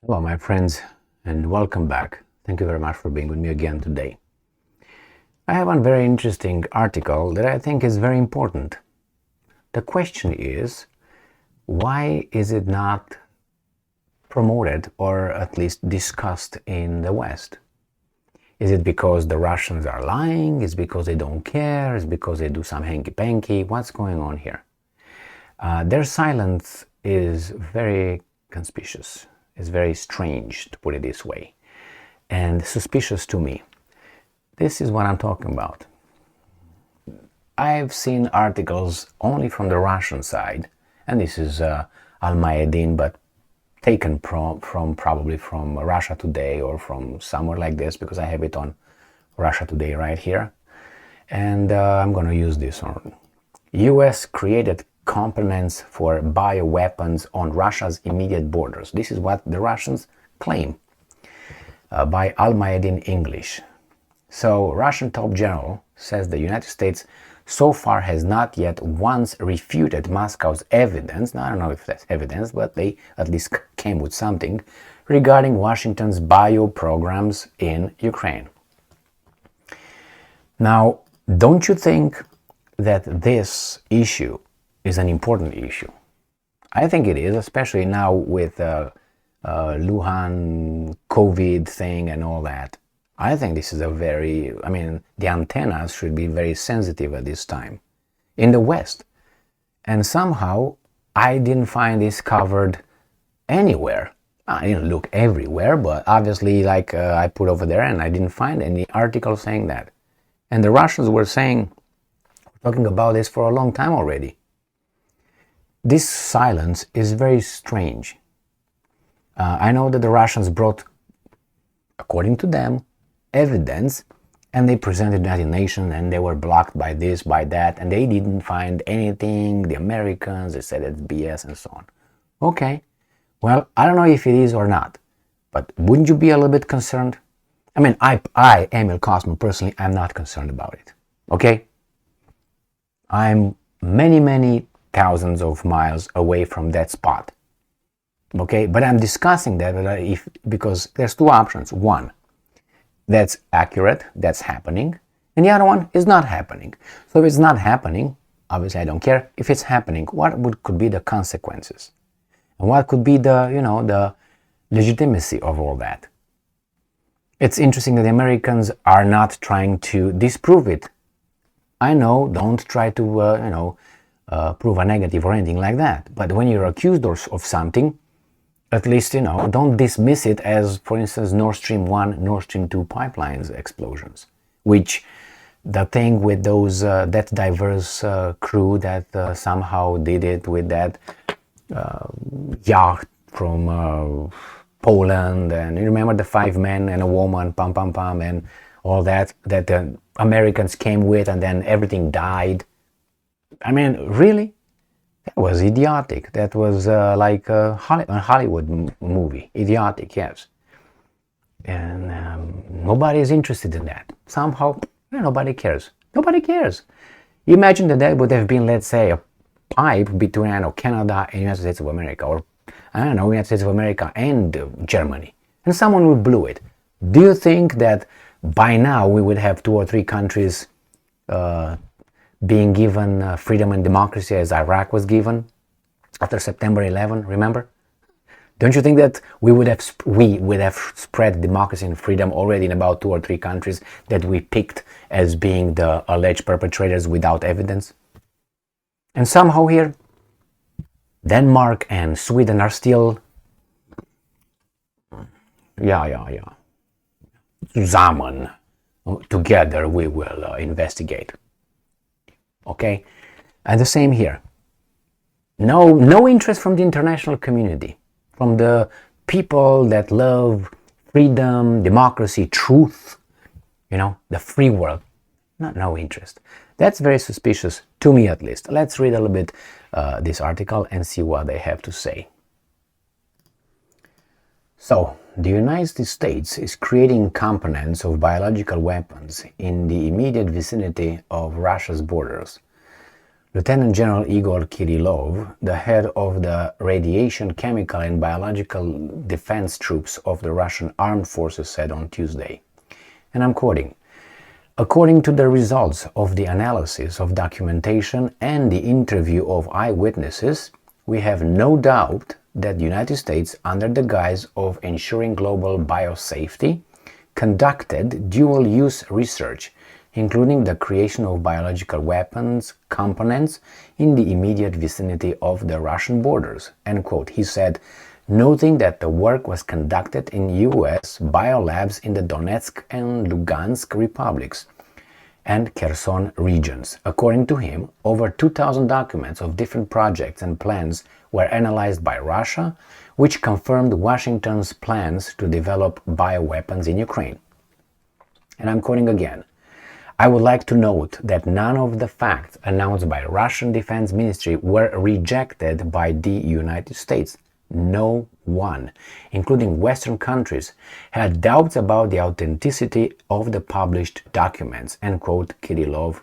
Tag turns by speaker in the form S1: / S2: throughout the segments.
S1: Hello, my friends, and welcome back. Thank you very much for being with me again today. I have one very interesting article that I think is very important. The question is, why is it not promoted or at least discussed in the West? Is it because the Russians are lying? Is it because they don't care? Is it because they do some hanky-panky? What's going on here? Their silence is very conspicuous. It's very strange, to put it this way, and suspicious to me. This is what I'm talking about. I've seen articles only from the Russian side, and this is Al-Mayadin, but taken from probably from Russia Today or from somewhere like this, because I have it on Russia Today right here. And I'm going to use this one. US created components for bioweapons on Russia's immediate borders. This is what the Russians claim by Al-Mayadin English. So, Russian top general says the United States so far has not yet once refuted Moscow's evidence, now, I don't know if that's evidence, but they at least came with something, regarding Washington's bio programs in Ukraine. Now, don't you think that this issue is an important issue? I think it is, especially now with Wuhan COVID thing and all that. I think this is the antennas should be very sensitive at this time in the West. And somehow I didn't find this covered anywhere. I didn't look everywhere, but obviously I put over there and I didn't find any article saying that. And the Russians were talking about this for a long time already. This silence is very strange. I know that the Russians brought, according to them, evidence, and they presented the United Nations, and they were blocked by this, by that, and they didn't find anything. The Americans, they said it's BS and so on. Okay, well, I don't know if it is or not, but wouldn't you be a little bit concerned? I mean, I Emil Kosman, personally, I'm not concerned about it. Okay? I'm many thousands of miles away from that spot. Okay, but I'm discussing that because there's two options. One, that's accurate, that's happening, and the other one is not happening. So if it's not happening, obviously I don't care. If it's happening, could be the consequences, and what could be the legitimacy of all that? It's interesting that the Americans are not trying to disprove it. I know, don't try to prove a negative or anything like that. But when you're accused of something, at least, don't dismiss it as, for instance, Nord Stream 1, Nord Stream 2 pipelines explosions, which the thing with those, that diverse crew that somehow did it with that yacht from Poland, and you remember the 5 men and a woman, and all that the Americans came with, and then everything died. I mean, really? That was idiotic. That was like a Hollywood movie. Idiotic, yes. And nobody is interested in that. Somehow, nobody cares. Nobody cares. Imagine that would have been, let's say, a pipe between, Canada and United States of America, or, United States of America and Germany. And someone would blow it. Do you think that by now we would have 2 or 3 countries being given freedom and democracy as Iraq was given after September 11, remember? Don't you think that we would have spread democracy and freedom already in about 2 or 3 countries that we picked as being the alleged perpetrators without evidence? And somehow here, Denmark and Sweden are still, zusammen, together we will investigate. Okay, and the same here. No interest from the international community, from the people that love freedom, democracy, truth, the free world. No interest. That's very suspicious, to me at least. Let's read a little bit this article and see what they have to say. So, the United States is creating components of biological weapons in the immediate vicinity of Russia's borders. Lieutenant General Igor Kirillov, the head of the Radiation, Chemical and Biological Defense Troops of the Russian Armed Forces, said on Tuesday, and I'm quoting, "According to the results of the analysis of documentation and the interview of eyewitnesses, we have no doubt that the United States, under the guise of ensuring global biosafety, conducted dual-use research, including the creation of biological weapons components in the immediate vicinity of the Russian borders," end quote, he said, noting that the work was conducted in U.S. biolabs in the Donetsk and Lugansk republics and Kherson regions. According to him, over 2,000 documents of different projects and plans were analyzed by Russia, which confirmed Washington's plans to develop bioweapons in Ukraine. And I'm quoting again, "I would like to note that none of the facts announced by Russian Defense Ministry were rejected by the United States. No one, including Western countries, had doubts about the authenticity of the published documents," end quote, Kirillov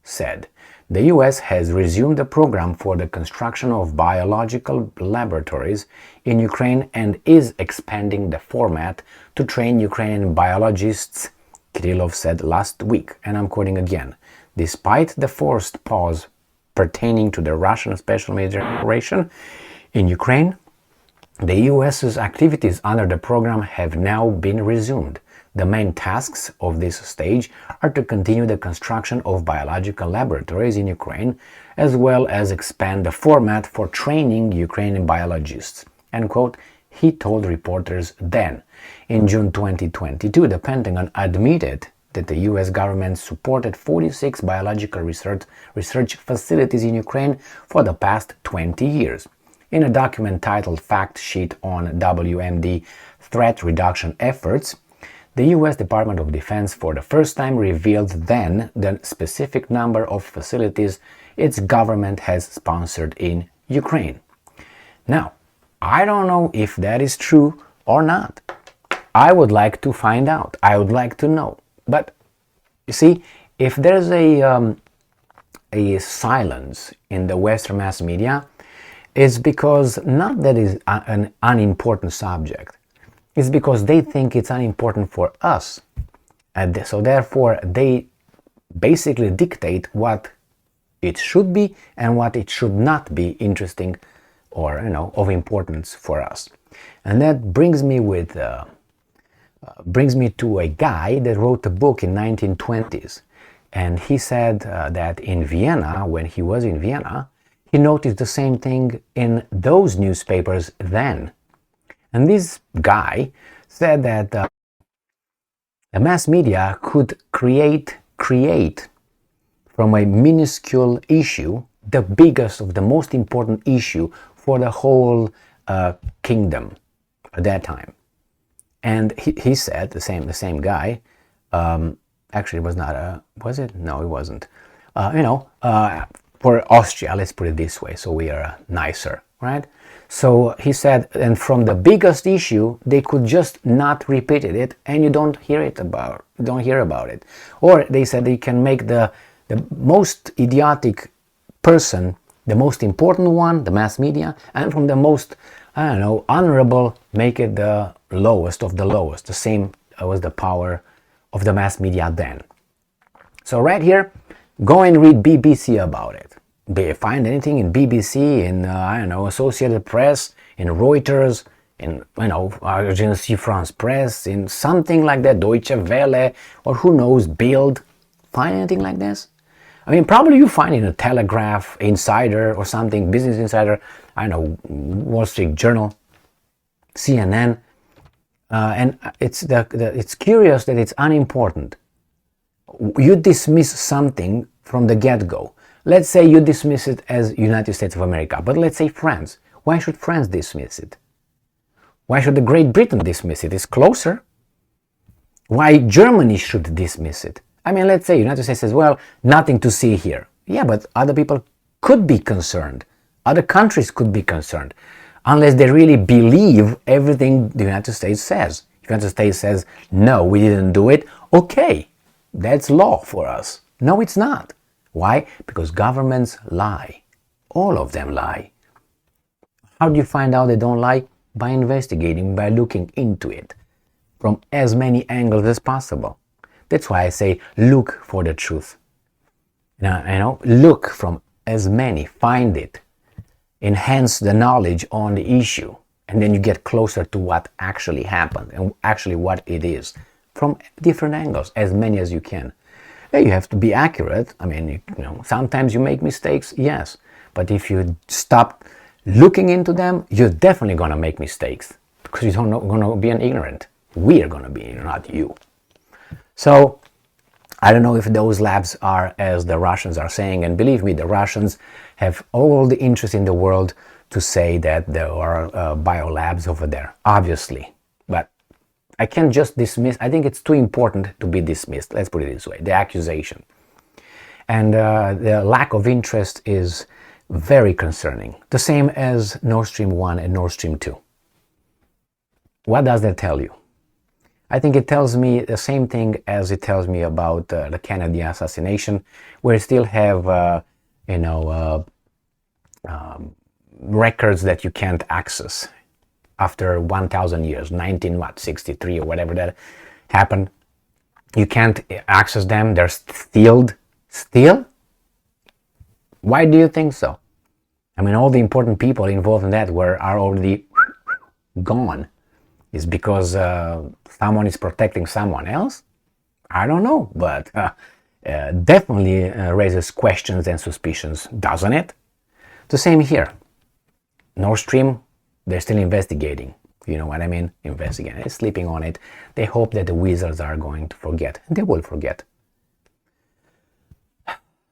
S1: said. The US has resumed the program for the construction of biological laboratories in Ukraine and is expanding the format to train Ukrainian biologists, Kirillov said last week, and I'm quoting again, "Despite the forced pause pertaining to the Russian special military operation in Ukraine, the US's activities under the program have now been resumed. The main tasks of this stage are to continue the construction of biological laboratories in Ukraine, as well as expand the format for training Ukrainian biologists," end quote, he told reporters then. In June 2022, the Pentagon admitted that the US government supported 46 biological research facilities in Ukraine for the past 20 years. In a document titled Fact Sheet on WMD Threat Reduction Efforts, the US Department of Defense for the first time revealed then the specific number of facilities its government has sponsored in Ukraine. Now, I don't know if that is true or not. I would like to find out. I would like to know. But you see, if there's a silence in the Western mass media, it's because not that it's an unimportant subject. It's because they think it's unimportant for us. And so therefore they basically dictate what it should be and what it should not be interesting or, of importance for us. And that brings me to a guy that wrote a book in 1920s. And he said that in Vienna, when he was in Vienna, he noticed the same thing in those newspapers then. And this guy said that the mass media could create from a minuscule issue the biggest of the most important issue for the whole kingdom at that time. And he said, the same guy, actually it was not was it? No, it wasn't. For Austria, let's put it this way, so we are nicer, right? So he said, and from the biggest issue, they could just not repeat it, and you don't hear about it. Or they said they can make the most idiotic person the most important one, the mass media, and from the most, honorable, make it the lowest of the lowest. The same was the power of the mass media then. So right here, go and read BBC about it. Do you find anything in BBC, in Associated Press, in Reuters, in Agence France Presse, in something like that, Deutsche Welle, or who knows, Bild? Find anything like this? I mean, probably you find in a Telegraph, Insider, or something, Business Insider, Wall Street Journal, CNN, and it's curious that it's unimportant. You dismiss something from the get-go. Let's say you dismiss it as United States of America, but let's say France. Why should France dismiss it? Why should the Great Britain dismiss it? It's closer. Why Germany should dismiss it? I mean, let's say United States says, well, nothing to see here. Yeah, but other people could be concerned. Other countries could be concerned, unless they really believe everything the United States says. If the United States says, no, we didn't do it, okay, that's law for us. No, it's not. Why? Because governments lie. All of them lie. How do you find out they don't lie? By investigating, by looking into it from as many angles as possible. That's why I say look for the truth. Now, look from as many, find it, enhance the knowledge on the issue, and then you get closer to what actually happened and actually what it is from different angles, as many as you can. You have to be accurate. I mean, sometimes you make mistakes, yes, but if you stop looking into them, you're definitely going to make mistakes because you're going to be an ignorant. We are going to be, not you. So I don't know if those labs are as the Russians are saying, and believe me, the Russians have all the interest in the world to say that there are biolabs over there, obviously. But I can't just dismiss. I think it's too important to be dismissed. Let's put it this way, the accusation. And the lack of interest is very concerning. The same as Nord Stream 1 and Nord Stream 2. What does that tell you? I think it tells me the same thing as it tells me about the Kennedy assassination, where you still have, records that you can't access after 1,000 years, 1963 or whatever that happened. You can't access them. They're sealed. Still? Why do you think so? I mean, all the important people involved in that are already gone. Is because someone is protecting someone else? I don't know, but definitely raises questions and suspicions, doesn't it? The same here. Nord Stream, they're still investigating. You know what I mean? Investigating. They're sleeping on it. They hope that the wizards are going to forget. And they will forget.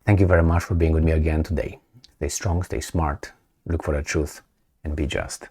S1: Thank you very much for being with me again today. Stay strong, stay smart, look for the truth, and be just.